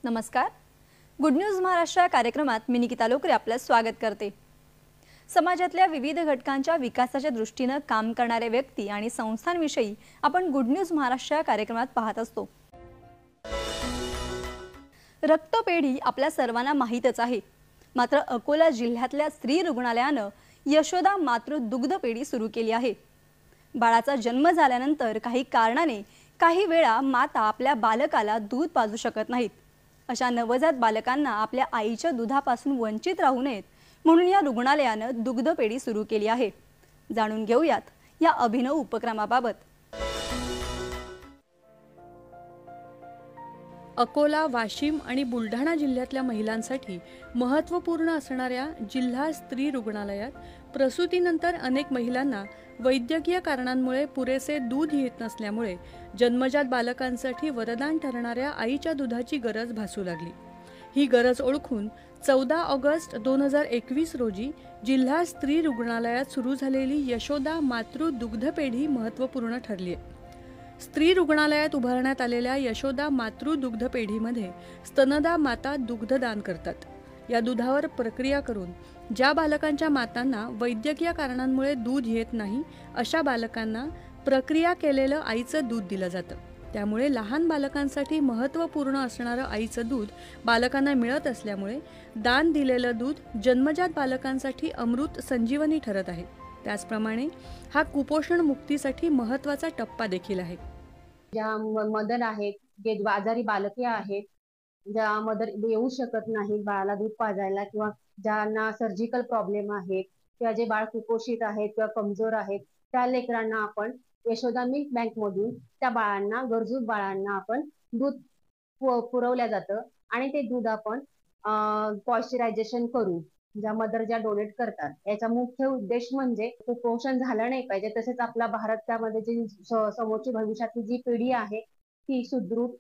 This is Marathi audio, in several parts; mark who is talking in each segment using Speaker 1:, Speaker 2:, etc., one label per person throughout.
Speaker 1: नमस्कार. गुड न्यूज महाराष्ट्र कार्यक्रमात मी निकिता लोकरे आपलं स्वागत करते. समाजातल्या विविध घटकांच्या विकासाच्या दृष्टीने काम करणारे व्यक्ती आणि संस्थांविषयी आपण गुड न्यूज महाराष्ट्र कार्यक्रमात पाहत असतो. रक्तपेढी आपल्या सर्वांना माहीतच आहे. मात्र अकोला जिल्ह्यातल्या स्त्री रुग्णालयाने यशोदा मातृ दुग्ध पेढी सुरू केली आहे. बाळाचा जन्म झाल्यानंतर काही कारणाने काही वेळा माता आपल्या बालकाला दूध पाजू शकत नाहीत. अशा नवजात बालकांना आपल्या आईच्या दुधापासून वंचित राहू नयेत म्हणून या रुग्णालयाने दुग्ध पेढी सुरू केली आहे. जाणून घेऊयात या अभिनव उपक्रमाबाबत.
Speaker 2: अकोला, वाशिम आणि बुलढाणा जिल्ह्यातल्या महिलांसाठी महत्त्वपूर्ण असणाऱ्या जिल्हा स्त्री रुग्णालयात प्रसूतीनंतर अनेक महिलांना वैद्यकीय कारणांमुळे पुरेसे दूध येत नसल्यामुळे जन्मजात बालकांसाठी वरदान ठरणाऱ्या आईच्या दुधाची गरज भासू लागली. ही गरज ओळखून 14 ऑगस्ट 2021 रोजी जिल्हा स्त्री रुग्णालयात सुरू झालेली यशोदा मातृ दुग्ध पेढी महत्त्वपूर्ण ठरली आहे. स्त्री रुग्णालयात उभारण्यात आलेल्या यशोदा मातृ दुग्ध पेढीमध्ये स्तनदा माता दुग्धदान करतात. या दुधावर प्रक्रिया करून ज्या बालकांच्या मातांना वैद्यकीय कारणांमुळे दूध येत नाही अशा बालकांना प्रक्रिया केलेलं आईचं दूध दिलं जातं. त्यामुळे लहान बालकांसाठी महत्त्वपूर्ण असणारं आईचं दूध बालकांना मिळत असल्यामुळे दान दिलेलं दूध जन्मजात बालकांसाठी अमृत संजीवनी ठरत आहे. त्याचप्रमाणे हा कुपोषण मुक्तीसाठी महत्त्वाचा टप्पा देखील आहे.
Speaker 3: ज्या मदर आहेत, जे आजारी बालके आहेत, ज्या मदर येऊ शकत नाही बाळाला दूध पाजायला, किंवा ज्यांना सर्जिकल प्रॉब्लेम आहेत, किंवा जे बाळ कुपोषित आहेत किंवा कमजोर आहेत, त्या लेकरांना आपण यशोदा मिल्क बँक मधून त्या बाळांना, गरजू बाळांना आपण दूध पुरवल्या जातं. आणि ते दूध आपण पॉइश्चरायझेशन करू, ज्या मदर ज्या डोनेट करतात. याचा मुख्य उद्देश म्हणजे कुपोषण झालं नाही पाहिजे, तसेच आपला भारत त्यामध्ये जी समोरची भविष्यातली जी पिढी आहे ती सुदृढ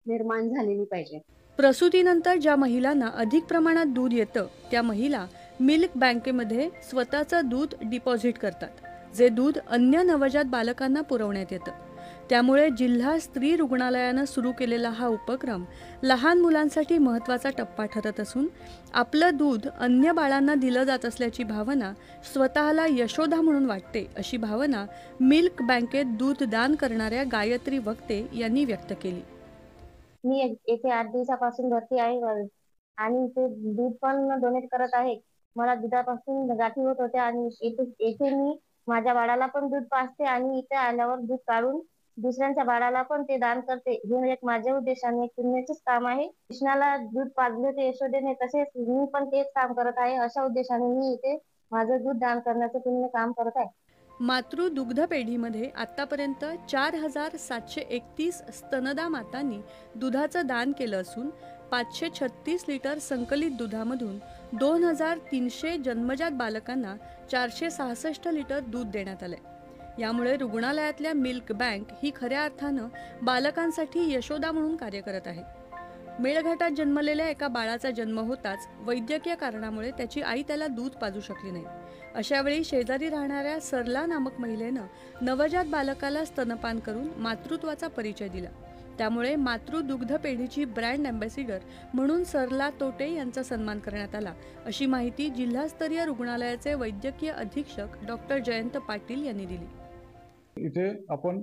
Speaker 3: निर्माण झालेली पाहिजे.
Speaker 2: प्रसूतीनंतर ज्या महिलांना अधिक प्रमाणात दूध येतं त्या महिला मिल्क बँकेमध्ये स्वतःचं दूध डिपॉझिट करतात, जे दूध अन्य नवजात बालकांना पुरवण्यात येतं. त्यामुळे जिल्हा स्त्री रुग्णालयानं सुरू केलेला हा उपक्रम लहान मुलांसाठी महत्त्वाचा टप्पा ठरत असून आपलं दूध अन्य बाळांना दिलं जात असल्याची भावना स्वतःला यशोदा म्हणून वाटते, अशी भावना मिल्क बँकेत दूध दान करणाऱ्या गायत्री वक्ते यांनी व्यक्त केली.
Speaker 4: मी येथे 8 दिवसापासून भरती आहे आणि ते दूध पण डोनेट करत आहे. मला दुधापासून गाठी होत होत्या आणि येथे मी माझ्या बाळाला पण दूध पाजते आणि इथे आल्यावर दूध काढून दुसऱ्यांच्या बाळाला पण ते दान करते. हे एक माझ्या उद्देशाने एक पुण्याचेच काम आहे. कृष्णाला दूध पाजले ते यशोदेने, तसेच मी पण तेच काम करत आहे. अशा उद्देशाने मी इथे माझं दूध दान करण्याचं पुण्य काम करत आहे.
Speaker 2: मातृ दुग्ध पेढीमध्ये आतापर्यंत 4731 स्तनदा मातांनी दुधाचं दान केलं असून 536 लिटर संकलित दुधामधून 2300 जन्मजात बालकांना 466 लिटर दूध देण्यात आलंय. यामुळे रुग्णालयातल्या मिल्क बँक ही खऱ्या अर्थानं बालकांसाठी यशोदा म्हणून कार्य करत आहे. मेळघाटात जन्मलेल्या एका बाळाचा जन्म होताच वैद्यकीय कारणामुळे त्याची आई त्याला दूध पाजू शकली नाही. अशावेळी शेजारी राहणाऱ्या सरला नामक महिलेनं नवजात बालकाला स्तनपान करून मातृत्वाचा परिचय दिला. त्यामुळे मातृ दुग्ध पेढीची ब्रँड अँबॅसिडर म्हणून सरला तोटे यांचा सन्मान करण्यात आला, अशी माहिती जिल्हास्तरीय रुग्णालयाचे वैद्यकीय अधीक्षक डॉक्टर जयंत पाटील यांनी दिली.
Speaker 5: इथे आपण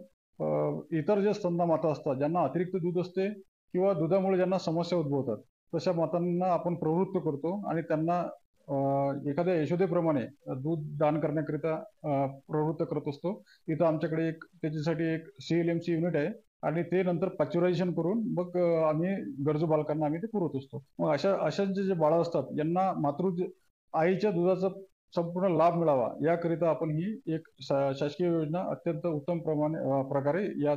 Speaker 5: इतर जे स्तनदा माता असतात, ज्यांना अतिरिक्त दूध असते किंवा दुधामुळे ज्यांना समस्या उद्भवतात, तशा मातांना आपण प्रवृत्त करतो आणि त्यांना एखाद्या यशोदेप्रमाणे दूध दान करण्याकरिता प्रवृत्त करत असतो. इथं आमच्याकडे त्याच्यासाठी एक CLMC युनिट आहे आणि ते नंतर पाश्चरायझेशन करून मग आम्ही गरजू बालकांना आम्ही ते पुरवत असतो. मग अशा जे बाळं असतात यांना आईच्या दुधाचा संपूर्ण लाभ मिळावा याकरिता आपण ही एक शासकीय योजना अत्यंत उत्तम प्रकारे या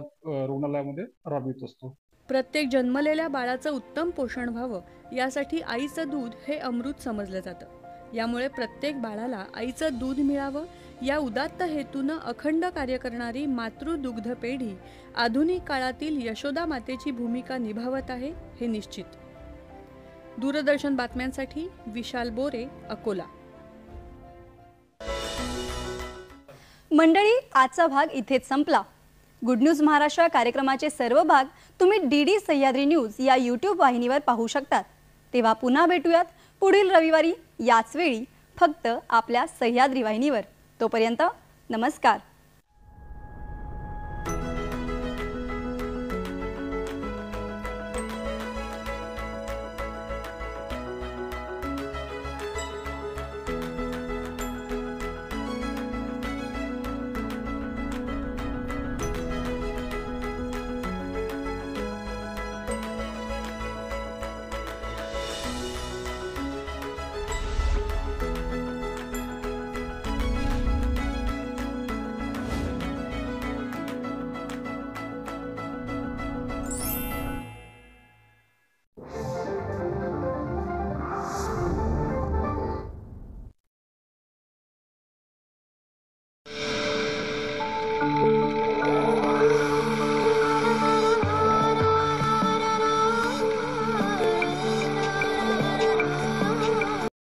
Speaker 5: रुग्णालयामध्ये राबवित असतो.
Speaker 2: प्रत्येक जन्मलेल्या बाळाचं उत्तम पोषण व्हावं यासाठी आईचं दूध हे अमृत समजलं जातं. यामुळे प्रत्येक बाळाला आईचं दूध मिळावं या उदात्त हेतूनं अखंड कार्य करणारी मातृ दुग्ध पेढी आधुनिक काळातील यशोदा मातेची भूमिका निभावत आहे हे निश्चित. दूरदर्शन बातम्यांसाठी विशाल बोरे, अकोला.
Speaker 1: मंडळी, आजचा भाग इथेच संपला. गुड न्यूज महाराष्ट्र कार्यक्रमाचे सर्व भाग तुम्ही DD सह्याद्री न्यूज या यूट्यूब वाहिनीवर पाहू शकतात। तेव्हा पुन्हा भेटूयात पुढील रविवारी याच वेळी फक्त आपल्या सह्याद्री वाहिनीवर। तोपर्यंत नमस्कार।